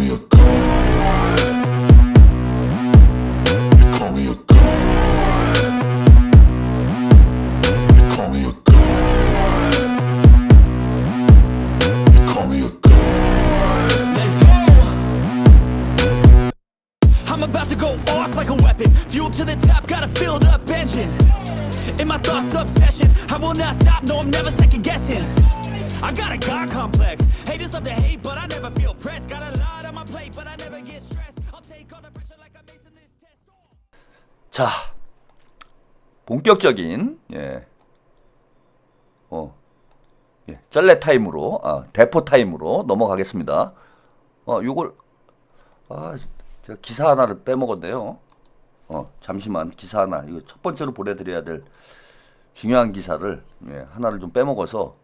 me a god. You call me a god. You call me a god. You call me a god. Let's go. I'm about to go off like a weapon. Fuel to the top, got a filled up engine. In my thoughts, obsession. I will not stop, no, I'm never second guessing. I got a God complex. Haters love to hate, but I never feel pressed. Got a lot on my plate, but I never get stressed. I'll take all the pressure like I'm acing this test. 자, 본격적인 쩔레 타임으로 대포 타임으로 넘어가겠습니다. 요걸 제가 기사 하나를 빼먹었네요. 잠시만, 기사 하나, 이거 첫 번째로 보내드려야 될 중요한 기사를 하나를 좀 빼먹어서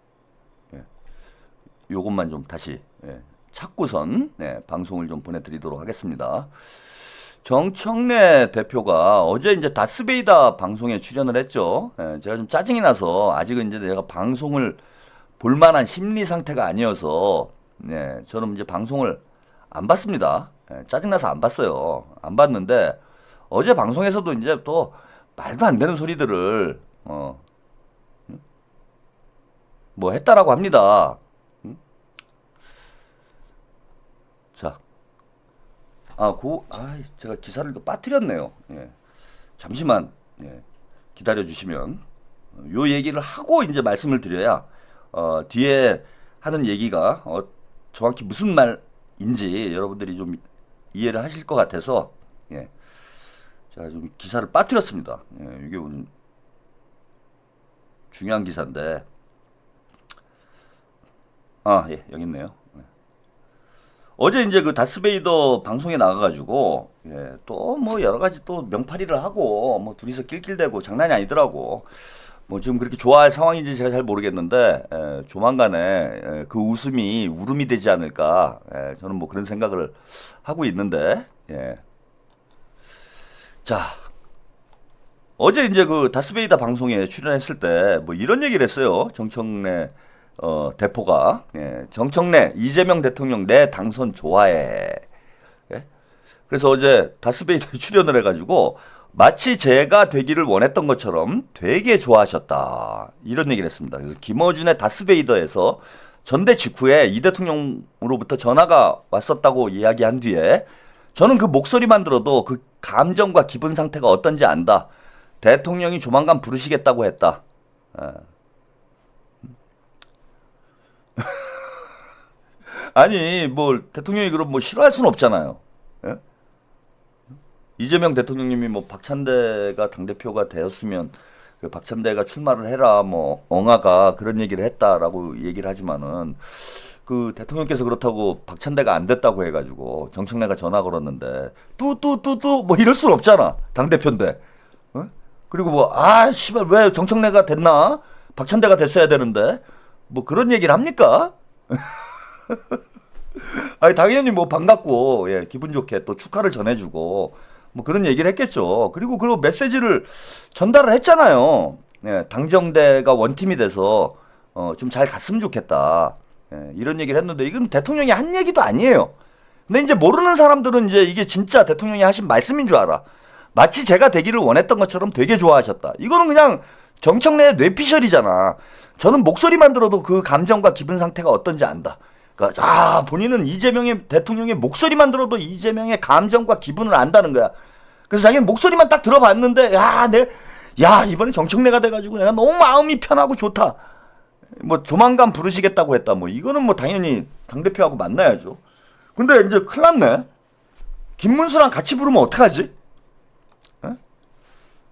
요것만 좀 다시 찾고선 방송을 좀 보내드리도록 하겠습니다. 정청래 대표가 어제 이제 다스베이다 방송에 출연을 했죠. 제가 좀 짜증이 나서 아직은 이제 내가 방송을 볼만한 심리 상태가 아니어서 저는 이제 방송을 안 봤습니다. 짜증나서 안 봤어요. 안 봤는데 어제 방송에서도 이제 또 말도 안 되는 소리들을 뭐 했다라고 합니다. 자, 제가 기사를 빠뜨렸네요. 잠시만 기다려 주시면 요 얘기를 하고 이제 말씀을 드려야 뒤에 하는 얘기가 정확히 무슨 말인지 여러분들이 좀 이해를 하실 것 같아서 제가 좀 기사를 빠뜨렸습니다. 이게 오늘 중요한 기사인데 여기 있네요. 어제 이제 그 다스베이더 방송에 나가가지고 또 뭐 여러 가지 또 명파리를 하고 뭐 둘이서 낄낄대고 장난이 아니더라고. 뭐 지금 그렇게 좋아할 상황인지 제가 잘 모르겠는데 조만간에 그 웃음이 울음이 되지 않을까. 저는 뭐 그런 생각을 하고 있는데 자, 어제 이제 그 다스베이다 방송에 출연했을 때 뭐 이런 얘기를 했어요. 정청래 대포가 정청래 이재명 대통령 내 당선 좋아해. 그래서 어제 다스베이다에 출연을 해가지고 마치 제가 되기를 원했던 것처럼 되게 좋아하셨다 이런 얘기를 했습니다. 그래서 김어준의 다스베이더에서 전대 직후에 이 대통령으로부터 전화가 왔었다고 이야기한 뒤에 저는 그 목소리만 들어도 그 감정과 기분 상태가 어떤지 안다. 대통령이 조만간 부르시겠다고 했다. 아니 뭐 대통령이 그럼 뭐 싫어할 수는 없잖아요. 이재명 대통령님이 뭐 박찬대가 당대표가 되었으면 그 박찬대가 출마를 해라 뭐 엉아가 그런 얘기를 했다라고 얘기를 하지만은 그 대통령께서 그렇다고 박찬대가 안 됐다고 해가지고 정청래가 전화 걸었는데 뚜뚜뚜뚜 뭐 이럴 순 없잖아. 당대표인데. 그리고 뭐 씨발 왜 정청래가 됐나? 박찬대가 됐어야 되는데 뭐 그런 얘기를 합니까? 아니 당연히 뭐 반갑고 기분 좋게 또 축하를 전해주고 뭐 그런 얘기를 했겠죠. 그리고 그 메시지를 전달을 했잖아요. 당정대가 원팀이 돼서 좀 잘 갔으면 좋겠다. 이런 얘기를 했는데 이건 대통령이 한 얘기도 아니에요. 근데 이제 모르는 사람들은 이제 이게 진짜 대통령이 하신 말씀인 줄 알아. 마치 제가 되기를 원했던 것처럼 되게 좋아하셨다. 이거는 그냥 정청래의 뇌피셜이잖아. 저는 목소리만 들어도 그 감정과 기분 상태가 어떤지 안다. 그러니까 본인은 이재명의 대통령의 목소리만 들어도 이재명의 감정과 기분을 안다는 거야. 그래서 자기는 목소리만 딱 들어봤는데 이번에 정청래가 돼가지고 내가 너무 마음이 편하고 좋다. 뭐 조만간 부르시겠다고 했다. 뭐 이거는 뭐 당연히 당대표하고 만나야죠. 근데 이제 큰일 났네. 김문수랑 같이 부르면 어떡하지?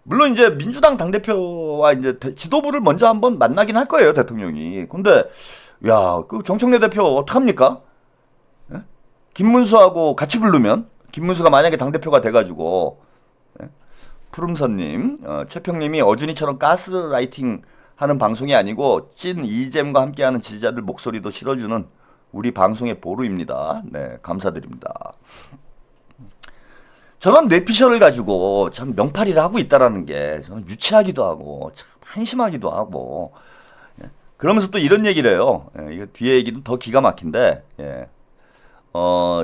물론 이제 민주당 당대표와 이제 지도부를 먼저 한번 만나긴 할 거예요, 대통령이. 근데 그 정청래 대표 어떡합니까? 김문수하고 같이 부르면 김문수가 만약에 당대표가 돼가지고 푸름선님, 최평님이 어준이처럼 가스라이팅 하는 방송이 아니고 찐 이잼과 함께하는 지지자들 목소리도 실어주는 우리 방송의 보루입니다. 네, 감사드립니다. 저런 뇌피셜을 가지고 참 명팔이를 하고 있다라는 게 저는 유치하기도 하고 참 한심하기도 하고 그러면서 또 이런 얘기를 해요. 이거 뒤에 얘기도 더 기가 막힌데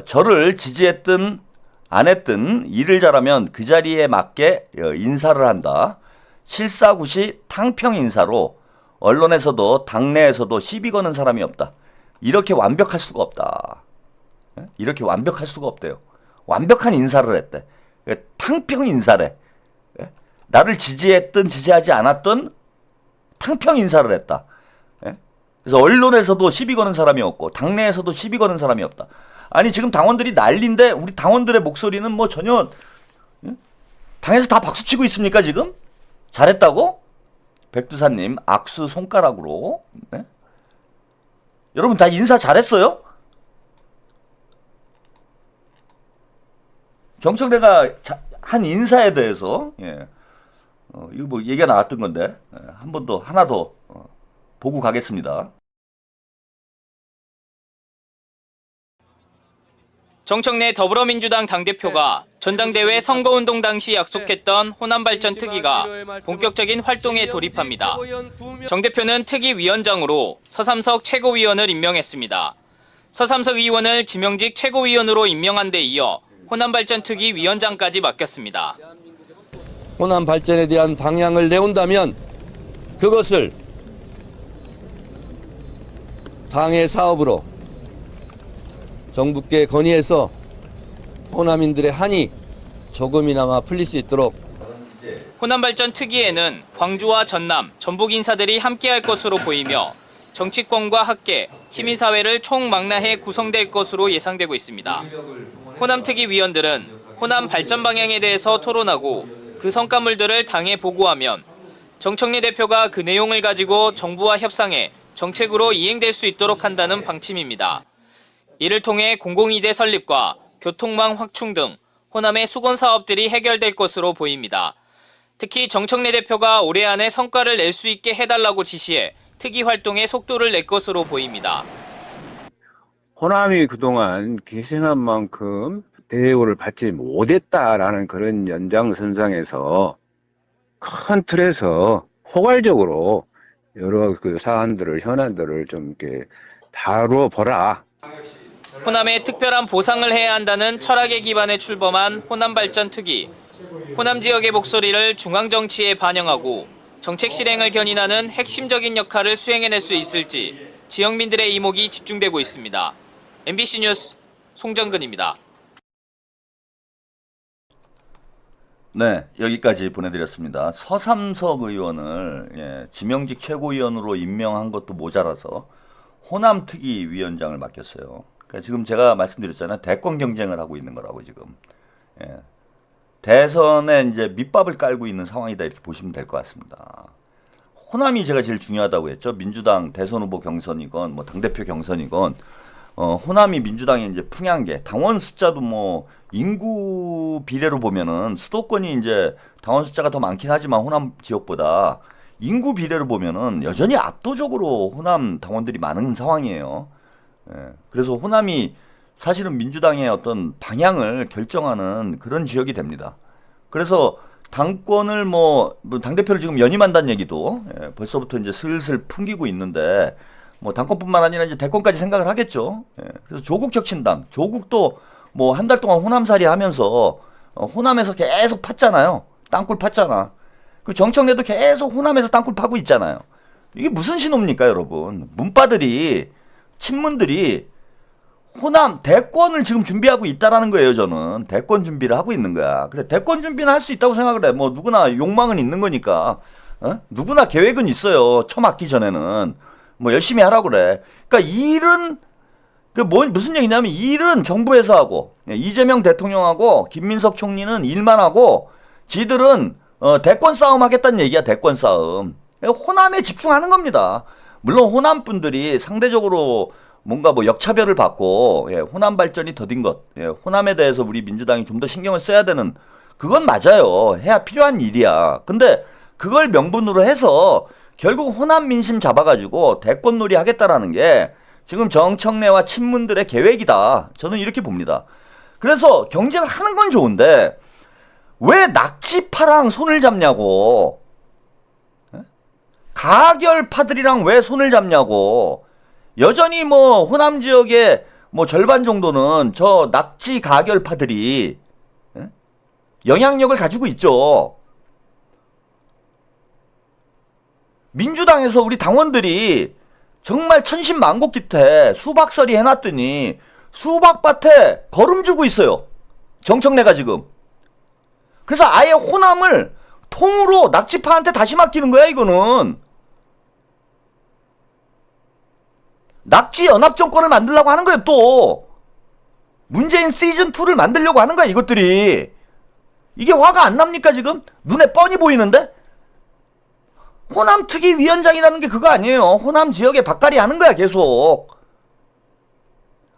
저를 지지했든 안 했든 일을 잘하면 그 자리에 맞게 인사를 한다. 실사구시 탕평 인사로 언론에서도 당내에서도 시비 거는 사람이 없다. 이렇게 완벽할 수가 없다. 이렇게 완벽할 수가 없대요. 완벽한 인사를 했대. 탕평 인사래. 나를 지지했든 지지하지 않았든 탕평 인사를 했다. 그래서 언론에서도 시비 거는 사람이 없고 당내에서도 시비 거는 사람이 없다. 아니 지금 당원들이 난리인데 우리 당원들의 목소리는 뭐 전혀 당에서 다 박수치고 있습니까 지금? 잘했다고? 백두산님 악수 손가락으로. 네? 여러분 다 인사 잘했어요? 정청래가 한 인사에 대해서 이거 뭐 얘기가 나왔던 건데 한 번 더 하나 더 보고 가겠습니다. 정청래 더불어민주당 당대표가 전당대회 선거운동 당시 약속했던 호남발전 특위가 본격적인 활동에 돌입합니다. 정 대표는 특위 위원장으로 서삼석 최고위원을 임명했습니다. 서삼석 의원을 지명직 최고위원으로 임명한 데 이어 호남발전 특위 위원장까지 맡겼습니다. 호남 발전에 대한 방향을 내온다면 그것을 당의 사업으로 정부께 건의해서 호남인들의 한이 조금이나마 풀릴 수 있도록. 호남발전 특위에는 광주와 전남, 전북 인사들이 함께할 것으로 보이며 정치권과 학계, 시민사회를 총망라해 구성될 것으로 예상되고 있습니다. 호남특위 위원들은 호남 발전 방향에 대해서 토론하고 그 성과물들을 당에 보고하면 정청래 대표가 그 내용을 가지고 정부와 협상해 정책으로 이행될 수 있도록 한다는 방침입니다. 이를 통해 공공이대 설립과 교통망 확충 등 호남의 수건 사업들이 해결될 것으로 보입니다. 특히 정청래 대표가 올해 안에 성과를 낼 수 있게 해달라고 지시해 특위 활동에 속도를 낼 것으로 보입니다. 호남이 그동안 기생한 만큼 대우를 받지 못했다라는 그런 연장선상에서 큰 틀에서 포괄적으로 여러 그 사안들을, 현안들을 좀 이렇게 다뤄보라. 호남에 특별한 보상을 해야 한다는 철학에 기반해 출범한 호남발전 특위. 호남 지역의 목소리를 중앙정치에 반영하고 정책 실행을 견인하는 핵심적인 역할을 수행해낼 수 있을지 지역민들의 이목이 집중되고 있습니다. MBC 뉴스 송정근입니다. 네, 여기까지 보내드렸습니다. 서삼석 의원을 지명직 최고위원으로 임명한 것도 모자라서 호남특위 위원장을 맡겼어요. 그러니까 지금 제가 말씀드렸잖아요. 대권 경쟁을 하고 있는 거라고 지금. 대선에 이제 밑밥을 깔고 있는 상황이다 이렇게 보시면 될 것 같습니다. 호남이 제가 제일 중요하다고 했죠. 민주당 대선 후보 경선이건 뭐 당대표 경선이건 호남이 민주당의 이제 풍향계, 당원 숫자도 뭐 인구 비례로 보면은 수도권이 이제 당원 숫자가 더 많긴 하지만 호남 지역보다 인구 비례로 보면은 여전히 압도적으로 호남 당원들이 많은 상황이에요. 그래서 호남이 사실은 민주당의 어떤 방향을 결정하는 그런 지역이 됩니다. 그래서 당권을 뭐 당대표를 지금 연임한다는 얘기도 벌써부터 이제 슬슬 풍기고 있는데 뭐 당권뿐만 아니라 이제 대권까지 생각을 하겠죠. 그래서 조국 혁신당, 조국도 뭐 한 달 동안 호남살이 하면서 호남에서 계속 팠잖아요. 땅굴 팠잖아. 그 정청래도 계속 호남에서 땅굴 파고 있잖아요. 이게 무슨 신호입니까, 여러분? 문바들이, 친문들이 호남 대권을 지금 준비하고 있다라는 거예요. 저는 대권 준비를 하고 있는 거야. 그래, 대권 준비는 할 수 있다고 생각을 해. 뭐 누구나 욕망은 있는 거니까. 누구나 계획은 있어요. 처 맞기 전에는 뭐 열심히 하라고 그래. 그러니까 일은 무슨 얘기냐면 일은 정부에서 하고 이재명 대통령하고 김민석 총리는 일만 하고 지들은 대권 싸움 하겠다는 얘기야. 대권 싸움. 호남에 집중하는 겁니다. 물론 호남 분들이 상대적으로 뭔가 뭐 역차별을 받고 호남 발전이 더딘 것, 호남에 대해서 우리 민주당이 좀 더 신경을 써야 되는 그건 맞아요. 해야 필요한 일이야. 근데 그걸 명분으로 해서 결국 호남 민심 잡아가지고 대권놀이 하겠다라는 게 지금 정청래와 친문들의 계획이다. 저는 이렇게 봅니다. 그래서 경쟁을 하는 건 좋은데 왜 낙지파랑 손을 잡냐고. 가결파들이랑 왜 손을 잡냐고. 여전히 뭐 호남 지역에 뭐 절반 정도는 저 낙지 가결파들이 영향력을 가지고 있죠. 민주당에서 우리 당원들이 정말 천신만고 끝에 수박서리 해놨더니 수박밭에 거름 주고 있어요. 정청래가 지금. 그래서 아예 호남을 통으로 낙지파한테 다시 맡기는 거야, 이거는. 낙지 연합정권을 만들려고 하는 거예요, 또. 문재인 시즌2를 만들려고 하는 거야, 이것들이. 이게 화가 안 납니까, 지금? 눈에 뻔히 보이는데? 호남 특위 위원장이라는 게 그거 아니에요. 호남 지역에 박갈이 하는 거야, 계속.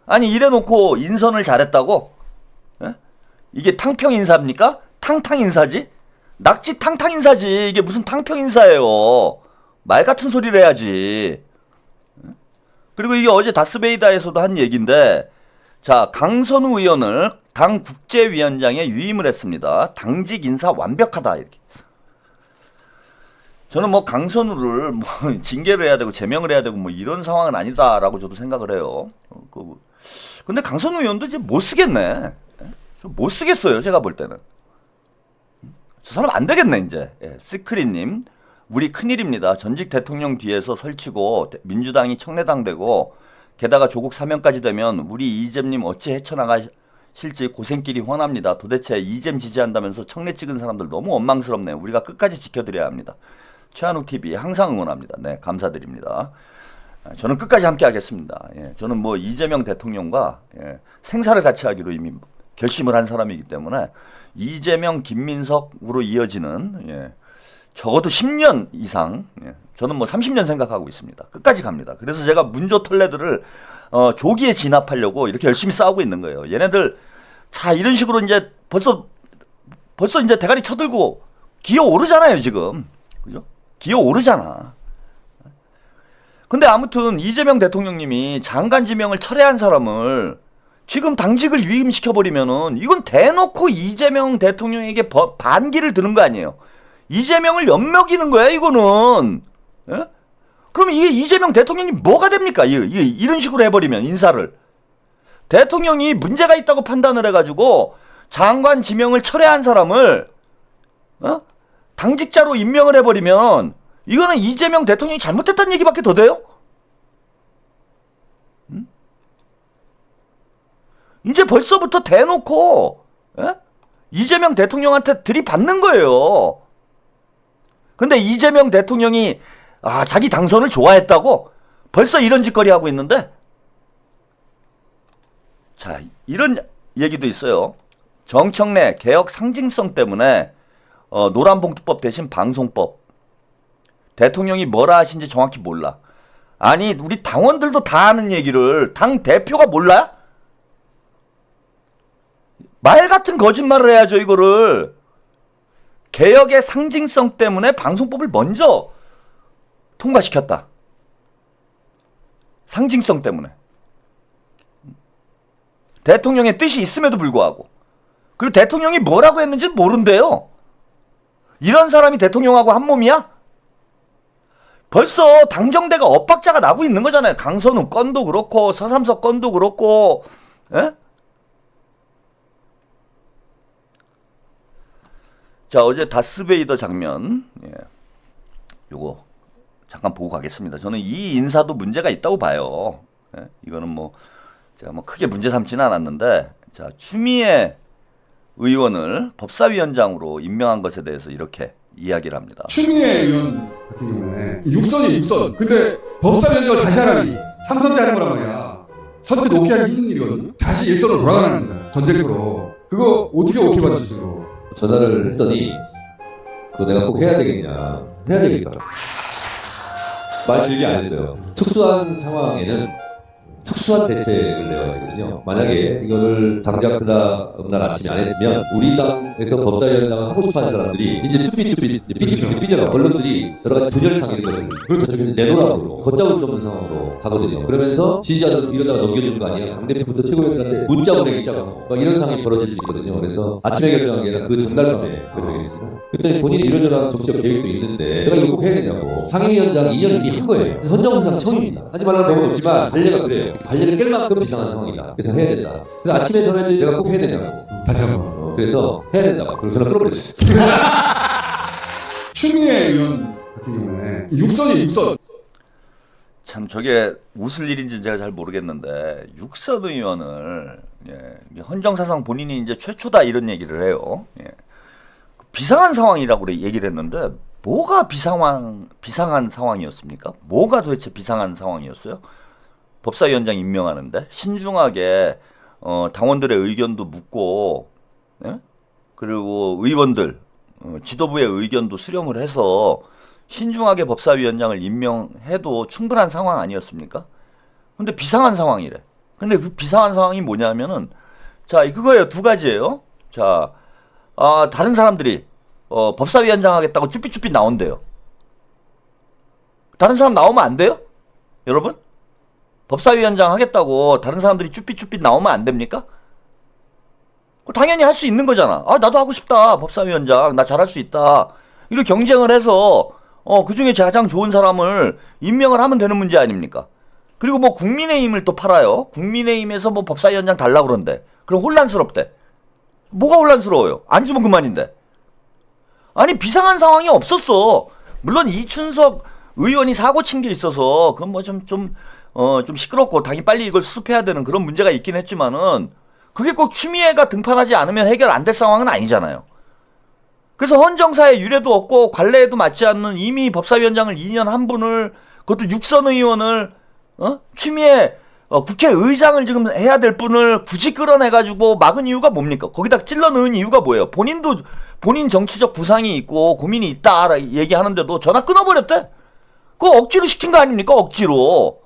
아니, 이래놓고 인선을 잘했다고? 에? 이게 탕평 인사입니까? 탕탕 인사지? 낙지 탕탕 인사지. 이게 무슨 탕평 인사예요. 말 같은 소리를 해야지. 그리고 이게 어제 다스베이다에서도 한 얘기인데, 자, 강선우 의원을 당 국제위원장에 유임을 했습니다. 당직 인사 완벽하다, 이렇게. 저는 뭐 강선우를 뭐 징계를 해야 되고 제명을 해야 되고 뭐 이런 상황은 아니다라고 저도 생각을 해요. 근데 강선우 의원도 이제 못 쓰겠네. 못 쓰겠어요, 제가 볼 때는. 저 사람 안 되겠네, 이제. 스크린님, 우리 큰일입니다. 전직 대통령 뒤에서 설치고 민주당이 청래당 되고 게다가 조국 사면까지 되면 우리 이잼님 어찌 헤쳐나가실지 고생길이 훤합니다. 도대체 이잼 지지한다면서 청래 찍은 사람들 너무 원망스럽네요. 우리가 끝까지 지켜드려야 합니다. 최한욱TV 항상 응원합니다. 네, 감사드립니다. 저는 끝까지 함께 하겠습니다. 예, 저는 뭐 이재명 대통령과 생사를 같이 하기로 이미 결심을 한 사람이기 때문에 이재명, 김민석으로 이어지는 적어도 10년 이상, 저는 뭐 30년 생각하고 있습니다. 끝까지 갑니다. 그래서 제가 문조 털레들을 조기에 진압하려고 이렇게 열심히 싸우고 있는 거예요. 얘네들 자 이런 식으로 이제 벌써 이제 대가리 쳐들고 기어 오르잖아요, 지금. 그죠? 기어 오르잖아. 근데 아무튼 이재명 대통령님이 장관 지명을 철회한 사람을 지금 당직을 유임시켜버리면은 이건 대놓고 이재명 대통령에게 반기를 드는 거 아니에요. 이재명을 엿먹이는 거야, 이거는. 예? 그럼 이게 이재명 대통령이 뭐가 됩니까? 이런 식으로 해버리면, 인사를. 대통령이 문제가 있다고 판단을 해가지고 장관 지명을 철회한 사람을 당직자로 임명을 해버리면 이거는 이재명 대통령이 잘못했다는 얘기밖에 더 돼요? 이제 벌써부터 대놓고 이재명 대통령한테 들이받는 거예요. 근데 이재명 대통령이 자기 당선을 좋아했다고 벌써 이런 짓거리 하고 있는데, 자, 이런 얘기도 있어요. 정청래 개혁 상징성 때문에 노란봉투법 대신 방송법. 대통령이 뭐라 하신지 정확히 몰라. 아니, 우리 당원들도 다 아는 얘기를 당 대표가 몰라? 말 같은 거짓말을 해야죠, 이거를. 개혁의 상징성 때문에 방송법을 먼저 통과시켰다. 상징성 때문에. 대통령의 뜻이 있음에도 불구하고. 그리고 대통령이 뭐라고 했는지 모른대요. 이런 사람이 대통령하고 한 몸이야? 벌써 당정대가 엇박자가 나고 있는 거잖아요. 강선우 건도 그렇고 서삼석 건도 그렇고. 에? 자, 어제 다스베이더 장면, 요거 잠깐 보고 가겠습니다. 저는 이 인사도 문제가 있다고 봐요. 이거는 뭐 제가 뭐 크게 문제 삼지는 않았는데, 자, 추미애 의원을 법사위원장으로 임명한 것에 대해서 이렇게 이야기를 합니다. 추미애 의원 같은 경우에 6선이. 근데 법사위원장을 다시 하라니 3선 때 하는 거란 말이야. 선택 오케이 하기 힘든 일이거든. 다시 1선으로 돌아가는 거야. 전쟁터로. 그거 어떻게 오케이 받으시고? 전화를 했더니 그거 내가 꼭 해야 되겠냐. 해야 되겠다. 말 길게 안 했어요. 특수한 상황에는 특수한 대책을 내야 되거든요. 만약에 이거를 당장 그날 아침에 안 했으면 우리 당에서 법사위원장을 하고 싶어하는 사람들이 이제 뚜삐뚜삐 삐져가 언론들이 여러 가지 분열을 상기는 것을 그렇죠. 내노라고 걷잡을 수 없는 상황으로 가거든요. 그러면서 지지자들 이러다가 넘겨주는 거 아니야. 당대표부터 최고위원들한테 문자 보내기 시작하고 막 이런 상황이 벌어질 수 있거든요. 그래서 아침에 결정한 게 아니라 그 전날 밤에 결정했습니다. 그랬더니 본인이 이런저런 정치적 계획도 있는데 내가 이거 꼭 해야 되냐고. 상임위원장 2년 이미 한 거예요. 헌정사상 처음입니다. 하지 말라는 법은 없지만 관례가 그래요. 자리를 깰 만큼 비상한 상황이다. 그래서 해야 된다. 그래서 아침에 전화했는데 내가 꼭 해야 되냐고. 다시 한번. 그래서 해야 된다고. 그래서 전화 끊어버렸어요. 추미애 의원 같은 경우에 육선이 육선. 참 저게 웃을 일인지 제가 잘 모르겠는데 육선 의원을 헌정사상 본인이 이제 최초다 이런 얘기를 해요. 비상한 상황이라고 그래 얘기를 했는데 뭐가 비상한 상황이었습니까? 뭐가 도대체 비상한 상황이었어요? 법사위원장 임명하는데 신중하게 당원들의 의견도 묻고 그리고 의원들 지도부의 의견도 수렴을 해서 신중하게 법사위원장을 임명해도 충분한 상황 아니었습니까? 근데 비상한 상황이래. 근데 그 비상한 상황이 뭐냐면은 자 그거예요. 두 가지예요. 자 다른 사람들이 법사위원장 하겠다고 쭈삣쭈삣 나온대요. 다른 사람 나오면 안 돼요? 여러분? 법사위원장 하겠다고 다른 사람들이 쭈삣쭈삣 나오면 안 됩니까? 당연히 할 수 있는 거잖아. 나도 하고 싶다. 법사위원장. 나 잘할 수 있다. 이렇게 경쟁을 해서 그 중에 가장 좋은 사람을 임명을 하면 되는 문제 아닙니까? 그리고 뭐 국민의힘을 또 팔아요. 국민의힘에서 뭐 법사위원장 달라고 그런대. 그럼 혼란스럽대. 뭐가 혼란스러워요? 안 주면 그만인데. 아니 비상한 상황이 없었어. 물론 이춘석 의원이 사고 친 게 있어서 그건 뭐 좀 시끄럽고 당연히 빨리 이걸 수습해야 되는 그런 문제가 있긴 했지만은 그게 꼭 추미애가 등판하지 않으면 해결 안 될 상황은 아니잖아요. 그래서 헌정사에 유례도 없고 관례에도 맞지 않는 이미 법사위원장을 2년 한 분을 그것도 육선 의원을 추미애 국회의장을 지금 해야 될 분을 굳이 끌어내가지고 막은 이유가 뭡니까? 거기다 찔러 넣은 이유가 뭐예요? 본인 정치적 구상이 있고 고민이 있다 얘기하는데도 전화 끊어버렸대? 그거 억지로 시킨 거 아닙니까? 억지로.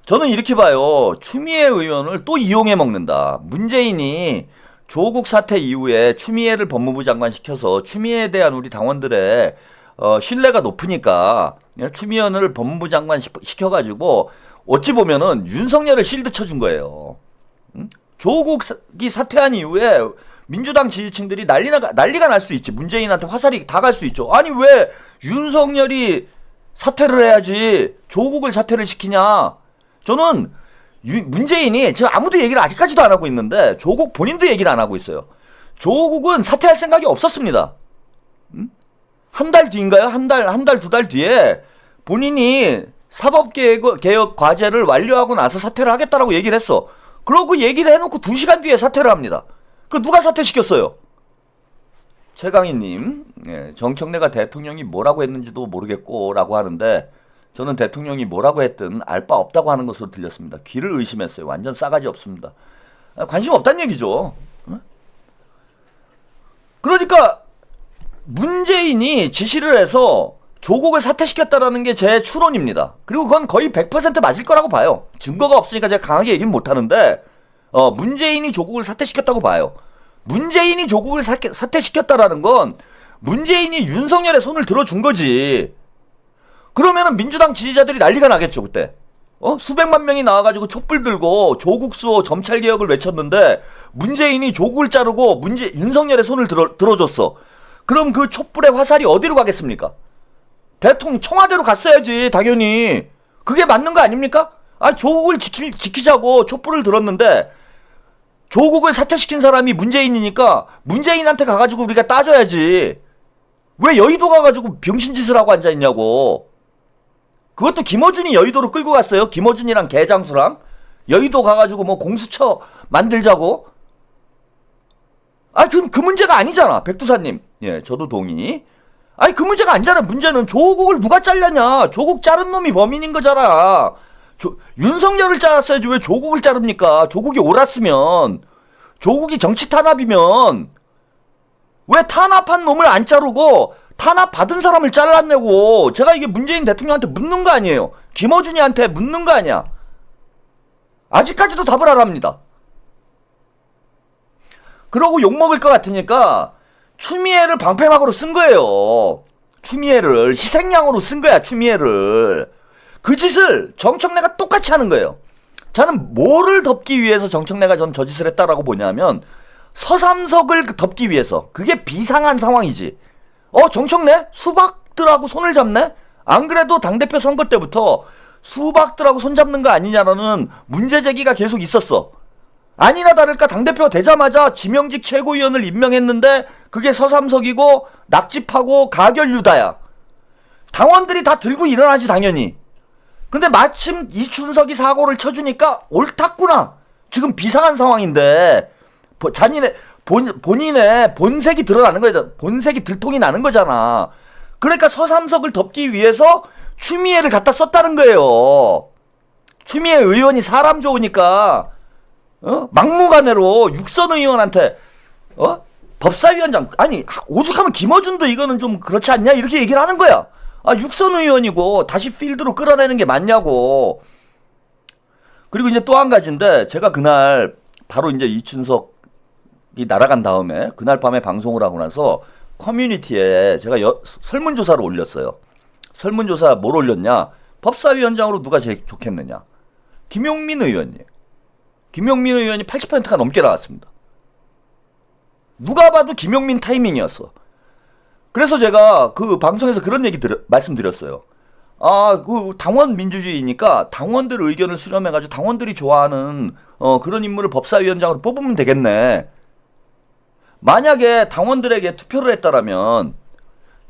저는 이렇게 봐요. 추미애 의원을 또 이용해 먹는다. 문재인이 조국 사태 이후에 추미애를 법무부 장관 시켜서 추미애에 대한 우리 당원들의 신뢰가 높으니까 추미애 의원을 법무부 장관 시켜가지고 어찌 보면은 윤석열을 실드 쳐준 거예요. 조국이 사퇴한 이후에 민주당 지지층들이 난리가 날 수 있지. 문재인한테 화살이 다 갈 수 있죠. 아니 왜 윤석열이 사퇴를 해야지 조국을 사퇴를 시키냐. 저는 문재인이 지금 아무도 얘기를 아직까지도 안 하고 있는데 조국 본인도 얘기를 안 하고 있어요. 조국은 사퇴할 생각이 없었습니다. 한 달 뒤인가요? 한 달, 두 달 뒤에 본인이 사법개혁 과제를 완료하고 나서 사퇴를 하겠다라고 얘기를 했어. 그러고 얘기를 해놓고 2시간 뒤에 사퇴를 합니다. 그 누가 사퇴시켰어요? 최강희님, 정청래가 대통령이 뭐라고 했는지도 모르겠고 라고 하는데 저는 대통령이 뭐라고 했든 알 바 없다고 하는 것으로 들렸습니다. 귀를 의심했어요. 완전 싸가지 없습니다. 관심 없다는 얘기죠. 그러니까 문재인이 지시를 해서 조국을 사퇴시켰다라는 게 제 추론입니다. 그리고 그건 거의 100% 맞을 거라고 봐요. 증거가 없으니까 제가 강하게 얘기는 못하는데 문재인이 조국을 사퇴시켰다고 봐요. 문재인이 조국을 사퇴시켰다라는 건 문재인이 윤석열의 손을 들어준 거지. 그러면은 민주당 지지자들이 난리가 나겠죠 그때. 수백만 명이 나와가지고 촛불 들고 조국 수호 점찰 개혁을 외쳤는데 문재인이 조국을 자르고 윤석열의 손을 들어줬어. 그럼 그 촛불의 화살이 어디로 가겠습니까? 대통령 청와대로 갔어야지 당연히. 그게 맞는 거 아닙니까? 조국을 지키자고 촛불을 들었는데 조국을 사퇴시킨 사람이 문재인이니까 문재인한테 가가지고 우리가 따져야지. 왜 여의도 가가지고 병신짓을 하고 앉아있냐고. 그것도 김어준이 여의도로 끌고 갔어요. 김어준이랑 개장수랑 여의도 가가지고 뭐 공수처 만들자고. 그 문제가 아니잖아. 백두사님. 예, 저도 동의. 그 문제가 아니잖아. 문제는 조국을 누가 잘랐냐. 조국 자른 놈이 범인인 거잖아. 윤석열을 잘랐어야지 왜 조국을 자릅니까? 조국이 옳았으면, 조국이 정치 탄압이면 왜 탄압한 놈을 안 자르고 탄압 받은 사람을 잘랐냐고. 제가 이게 문재인 대통령한테 묻는 거 아니에요. 김어준이한테 묻는 거 아니야. 아직까지도 답을 안 합니다. 그러고 욕먹을 것 같으니까 추미애를 방패막으로 쓴 거예요. 추미애를 희생양으로 쓴 거야. 추미애를. 그 짓을 정청래가 똑같이 하는 거예요. 저는 뭐를 덮기 위해서 정청래가 전 저 짓을 했다라고 보냐면 서삼석을 덮기 위해서. 그게 비상한 상황이지. 정청래? 수박들하고 손을 잡네? 안 그래도 당대표 선거 때부터 수박들하고 손잡는 거 아니냐라는 문제 제기가 계속 있었어. 아니나 다를까 당대표가 되자마자 지명직 최고위원을 임명했는데 그게 서삼석이고 낙집하고 가결유다야. 당원들이 다 들고 일어나지 당연히. 근데 마침 이춘석이 사고를 쳐주니까 옳았구나. 지금 비상한 상황인데 본인의 본색이 드러나는 거야. 본색이 들통이 나는 거잖아. 그러니까 서삼석을 덮기 위해서 추미애를 갖다 썼다는 거예요. 추미애 의원이 사람 좋으니까 막무가내로 육선 의원한테 법사위원장 아니 오죽하면 김어준도 이거는 좀 그렇지 않냐 이렇게 얘기를 하는 거야. 아 육선 의원이고 다시 필드로 끌어내는 게 맞냐고. 그리고 이제 또 한 가지인데 제가 그날 바로 이제 이춘석이 날아간 다음에 그날 밤에 방송을 하고 나서 커뮤니티에 제가 설문조사를 올렸어요. 설문조사 뭘 올렸냐? 법사위원장으로 누가 제일 좋겠느냐? 김용민 의원이에요. 김용민 의원이 80%가 넘게 나왔습니다. 누가 봐도 김용민 타이밍이었어. 그래서 제가 그 방송에서 그런 얘기 말씀드렸어요. 아, 그 당원 민주주의니까 당원들 의견을 수렴해가지고 당원들이 좋아하는 그런 인물을 법사위원장으로 뽑으면 되겠네. 만약에 당원들에게 투표를 했다라면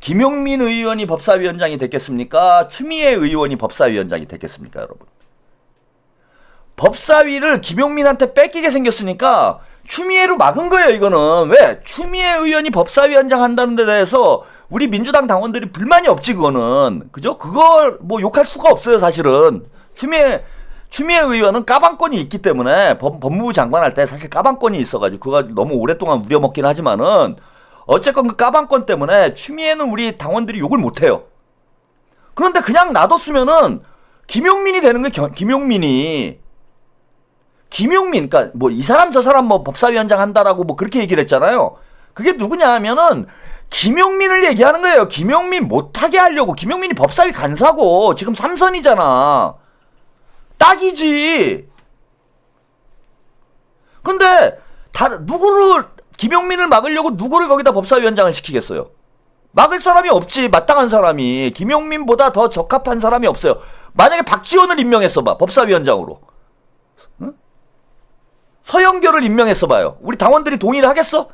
김용민 의원이 법사위원장이 됐겠습니까? 추미애 의원이 법사위원장이 됐겠습니까, 여러분? 법사위를 김용민한테 뺏기게 생겼으니까 추미애로 막은 거예요, 이거는. 왜? 추미애 의원이 법사위원장 한다는 데 대해서 우리 민주당 당원들이 불만이 없지, 그거는. 그죠? 그걸 뭐 욕할 수가 없어요, 사실은. 추미애 의원은 까방권이 있기 때문에 법무부 장관 할 때 사실 까방권이 있어가지고 그거 너무 오랫동안 우려먹긴 하지만은 어쨌건 그 까방권 때문에 추미애는 우리 당원들이 욕을 못해요. 그런데 그냥 놔뒀으면은 김용민이 되는 거예요. 김용민, 그러니까 뭐 이 사람 저 사람 뭐 법사위원장 한다라고 뭐 그렇게 얘기를 했잖아요. 그게 누구냐 하면은 김용민을 얘기하는 거예요. 김용민 못하게 하려고. 김용민이 법사위 간사고 지금 3선이잖아. 딱이지. 근데 김용민을 막으려고 누구를 거기다 법사위원장을 시키겠어요? 막을 사람이 없지. 마땅한 사람이. 김용민보다 더 적합한 사람이 없어요. 만약에 박지원을 임명했어봐. 법사위원장으로. 응? 서영교를 임명했어봐요. 우리 당원들이 동의를 하겠어?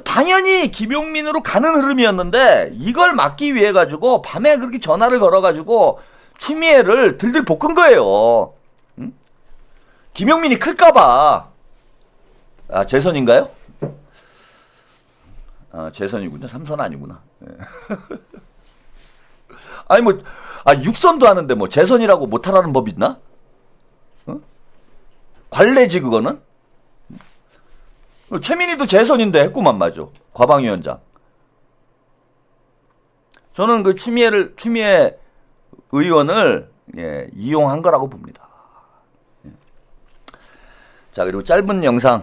당연히 김용민으로 가는 흐름이었는데 이걸 막기 위해 가지고 밤에 그렇게 전화를 걸어가지고 추미애를 들들 볶은 거예요. 응? 김용민이 클까봐. 아, 재선인가요? 아, 재선이군요. 3선 아니구나. 네. 아니, 뭐, 육선도 하는데 뭐, 재선이라고 못하라는 법 있나? 어? 관례지, 그거는? 최민희도 재선인데 했구만, 맞아. 과방위원장. 저는 그 추미애 의원을 이용한 거라고 봅니다. 자, 그리고 짧은 영상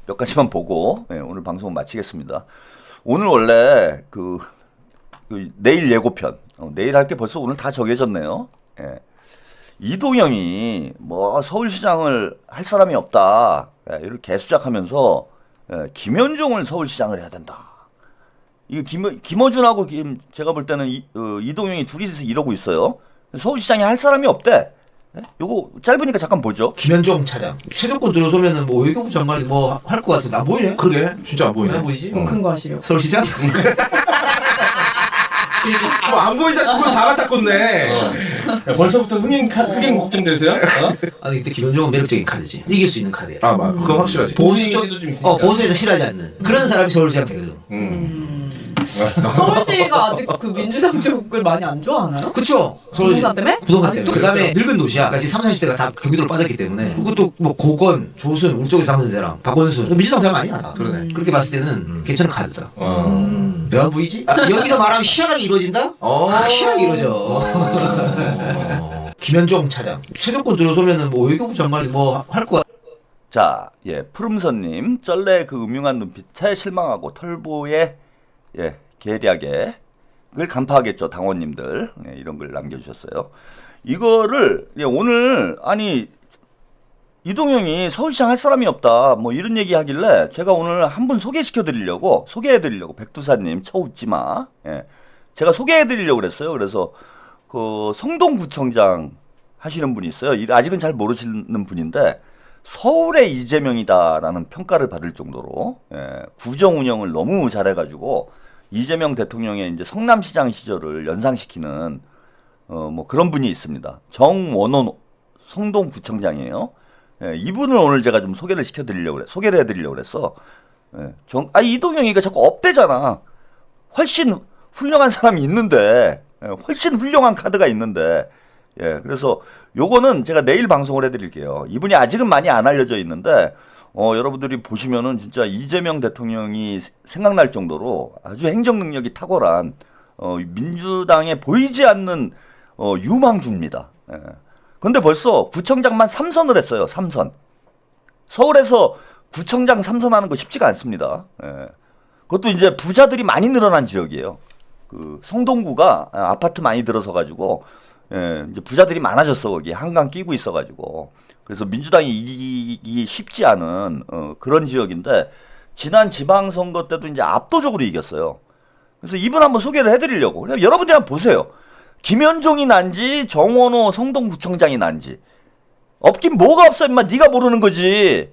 몇 가지만 보고 오늘 방송 마치겠습니다. 오늘 원래 그 내일 예고편 내일 할 게 벌써 오늘 다 정해졌네요. 이동영이 뭐 서울시장을 할 사람이 없다 이렇게 개수작하면서 김현종을 서울시장을 해야 된다. 이거 김어준하고 제가 볼 때는 이동영이 둘이서 이러고 있어요. 서울시장이 할 사람이 없대. 요거 짧으니까 잠깐 보죠. 김현종 차장 최종권 들어서면은 뭐 외교부 장관이 뭐 할 것 같은데 안 보이네. 그러게 진짜 안 보이네. 안 보이지? 큰 거 하시려고. 서울시장? 안 보인다 싶으면 다 갖다 꽂네. 벌써부터 흥행 걱정되세요? 아니 근데 김현종은 매력적인 카드지. 이길 수 있는 카드야. 아 맞아. 그건 확실하지. 보수도 좀 있으니까. 보수에서 싫어하지 않는 그런 사람이 서울시장 되거든. 서울시가 아직 그 민주당 쪽을 많이 안 좋아하나요? 그쵸. 부동산 때문에? 부동산 때문에. 그 다음에 늙은 도시야. 지금 30, 40대가 다 경기도로 빠졌기 때문에. 그것도 뭐 고건, 조순, 우리 쪽에서 하는 사람, 박원순. 민주당 사람 아니야. 그러네. 그렇게 봤을 때는 괜찮은 카드다. 왜 안 보이지? 여기서 말하면 희한하게 이루어진다? 희한하게 이루어져. 김현종 차장. 최종권 들어서면은 뭐 외교부 장관이 뭐 할 것 같아. 자, 푸름선님, 쩔레 그 음흉한 눈빛에 실망하고 털보의 계략에 그걸 간파하겠죠, 당원님들. 이런 걸 남겨주셨어요. 이거를 오늘 이동형이 서울시장 할 사람이 없다 뭐 이런 얘기 하길래 제가 오늘 한 분 소개해 드리려고 백두사님 쳐웃지마 제가 소개해 드리려고 그랬어요. 그래서 그 성동구청장 하시는 분이 있어요. 아직은 잘 모르시는 분인데 서울의 이재명이다라는 평가를 받을 정도로 구정 운영을 너무 잘해가지고 이재명 대통령의 이제 성남시장 시절을 연상시키는 뭐 그런 분이 있습니다. 정원호 성동구청장이에요. 이분을 오늘 제가 좀 소개를 소개를 해드리려고 그랬어. 이동영이가 자꾸 업대잖아. 훨씬 훌륭한 사람이 있는데, 훨씬 훌륭한 카드가 있는데, 그래서 요거는 제가 내일 방송을 해드릴게요. 이분이 아직은 많이 안 알려져 있는데, 여러분들이 보시면은 진짜 이재명 대통령이 생각날 정도로 아주 행정 능력이 탁월한, 민주당에 보이지 않는, 유망주입니다. 근데 벌써 구청장만 3선을 했어요. 3선. 서울에서 구청장 3선하는 거 쉽지가 않습니다. 그것도 이제 부자들이 많이 늘어난 지역이에요. 그 성동구가 아파트 많이 들어서 가지고 이제 부자들이 많아졌어. 거기 한강 끼고 있어 가지고. 그래서 민주당이 이기기 쉽지 않은 그런 지역인데 지난 지방선거 때도 이제 압도적으로 이겼어요. 그래서 이분 한번 소개를 해드리려고. 여러분들이 한번 보세요. 김현종이 난지 정원호 성동구청장이 난지 없긴 뭐가 없어 임마. 네가 모르는 거지.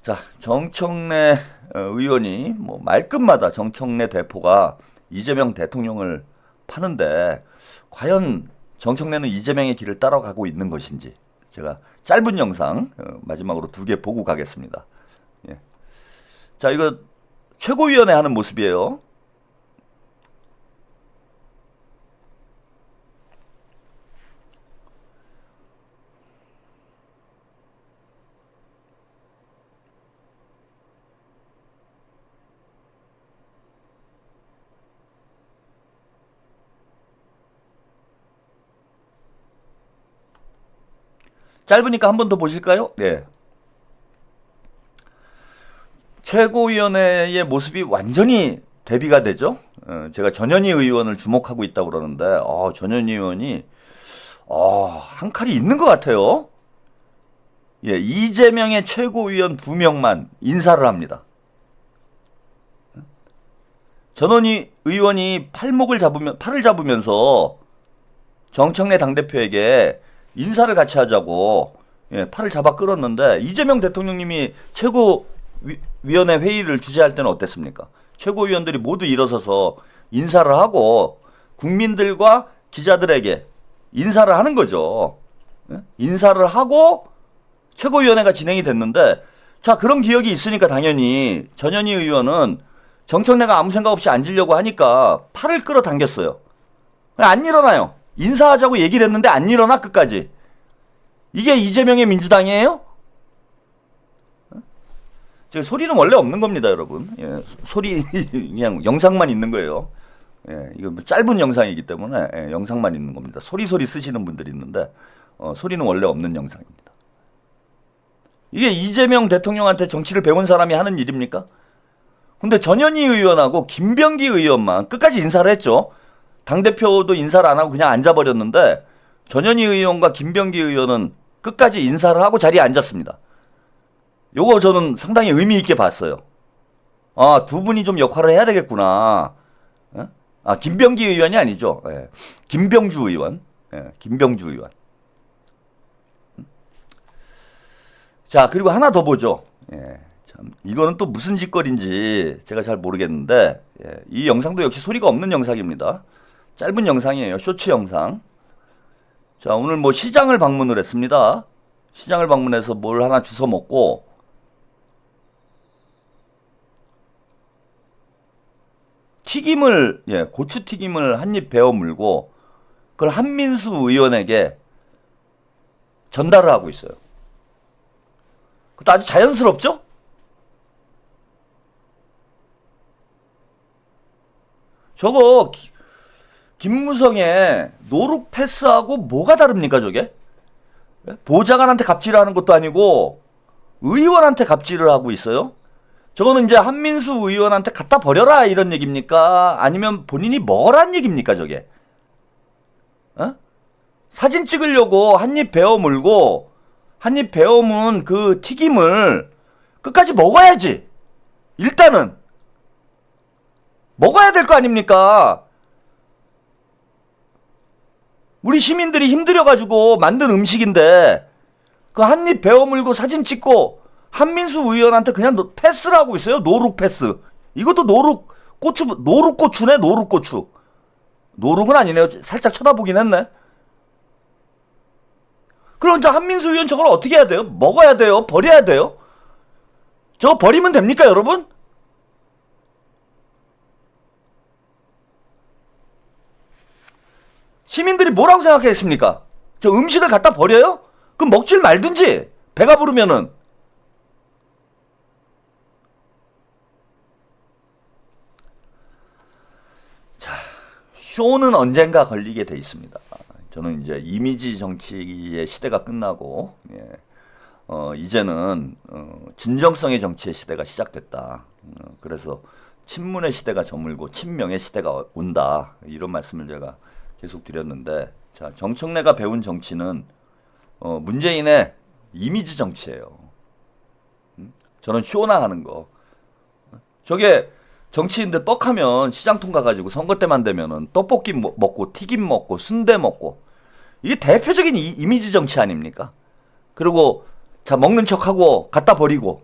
자, 정청래 의원이 뭐 말끝마다 정청래 대표가 이재명 대통령을 파는데 과연 정청래는 이재명의 길을 따라가고 있는 것인지 제가 짧은 영상 마지막으로 2개 보고 가겠습니다. 자, 이거 최고위원회 하는 모습이에요. 짧으니까 한 번 더 보실까요? 네. 최고위원회의 모습이 완전히 대비가 되죠. 제가 전현희 의원을 주목하고 있다고 그러는데 전현희 의원이 한 칼이 있는 것 같아요. 이재명의 최고위원 2명만 인사를 합니다. 전현희 의원이 팔을 잡으면서 정청래 당대표에게 인사를 같이 하자고 팔을 잡아 끌었는데 이재명 대통령님이 최고위원회 회의를 주재할 때는 어땠습니까? 최고위원들이 모두 일어서서 인사를 하고 국민들과 기자들에게 인사를 하는 거죠. 인사를 하고 최고위원회가 진행이 됐는데 자, 그런 기억이 있으니까 당연히 전현희 의원은 정청래가 아무 생각 없이 앉으려고 하니까 팔을 끌어당겼어요. 안 일어나요. 인사하자고 얘기를 했는데 안 일어나 끝까지. 이게 이재명의 민주당이에요? 소리는 원래 없는 겁니다, 여러분. 소리 그냥 영상만 있는 거예요. 이거 뭐 짧은 영상이기 때문에 영상만 있는 겁니다. 소리 쓰시는 분들이 있는데 소리는 원래 없는 영상입니다. 이게 이재명 대통령한테 정치를 배운 사람이 하는 일입니까? 근데 전현희 의원하고 김병기 의원만 끝까지 인사를 했죠. 당대표도 인사를 안 하고 그냥 앉아버렸는데 전현희 의원과 김병기 의원은 끝까지 인사를 하고 자리에 앉았습니다. 요거 저는 상당히 의미 있게 봤어요. 두 분이 좀 역할을 해야 되겠구나. 김병기 의원이 아니죠. 김병주 의원. 김병주 의원. 자, 그리고 하나 더 보죠. 참, 이거는 또 무슨 짓거리인지 제가 잘 모르겠는데 이 영상도 역시 소리가 없는 영상입니다. 짧은 영상이에요. 쇼츠 영상. 자, 오늘 뭐 시장을 방문을 했습니다. 시장을 방문해서 뭘 하나 주워 먹고 튀김을 고추 튀김을 한 입 베어 물고 그걸 한민수 의원에게 전달을 하고 있어요. 그것도 아주 자연스럽죠? 저거 김무성의 노룩 패스하고 뭐가 다릅니까 저게? 보좌관한테 갑질을 하는 것도 아니고 의원한테 갑질을 하고 있어요? 저거는 이제 한민수 의원한테 갖다 버려라 이런 얘기입니까? 아니면 본인이 뭐란 얘기입니까 저게? 사진 찍으려고 한 입 베어 물고 한 입 베어 문 그 튀김을 끝까지 먹어야지. 일단은 먹어야 될 거 아닙니까? 우리 시민들이 힘들여가지고 만든 음식인데 그 한 입 베어 물고 사진 찍고 한민수 의원한테 그냥 패스를 하고 있어요. 노룩 패스. 이것도 노룩고추네, 노룩고추. 노룩은 아니네요. 살짝 쳐다보긴 했네. 그럼 저 한민수 의원 저걸 어떻게 해야 돼요? 먹어야 돼요? 버려야 돼요? 저거 버리면 됩니까, 여러분? 시민들이 뭐라고 생각했습니까? 저 음식을 갖다 버려요? 그럼 먹질 말든지. 배가 부르면은. 자, 쇼는 언젠가 걸리게 돼 있습니다. 저는 이제 이미지 정치의 시대가 끝나고, 이제는 진정성의 정치의 시대가 시작됐다. 그래서 친문의 시대가 저물고 친명의 시대가 온다. 이런 말씀을 제가 계속 드렸는데, 자, 정청래가 배운 정치는 문재인의 이미지 정치예요. 저는 쇼나 하는 거. 저게 정치인들 뻑하면 시장통 가가지고 선거 때만 되면은 떡볶이 먹고 튀김 먹고 순대 먹고, 이게 대표적인 이미지 정치 아닙니까? 그리고 자, 먹는 척하고 갖다 버리고.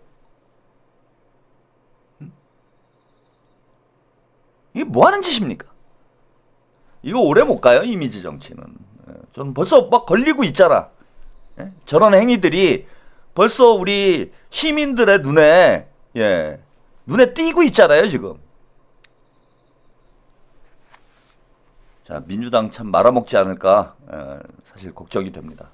이게 뭐 하는 짓입니까? 이거 오래 못 가요, 이미지 정치는. 저는 벌써 막 걸리고 있잖아. 저런 행위들이 벌써 우리 시민들의 눈에 띄고 있잖아요, 지금. 자, 민주당 참 말아먹지 않을까, 사실 걱정이 됩니다.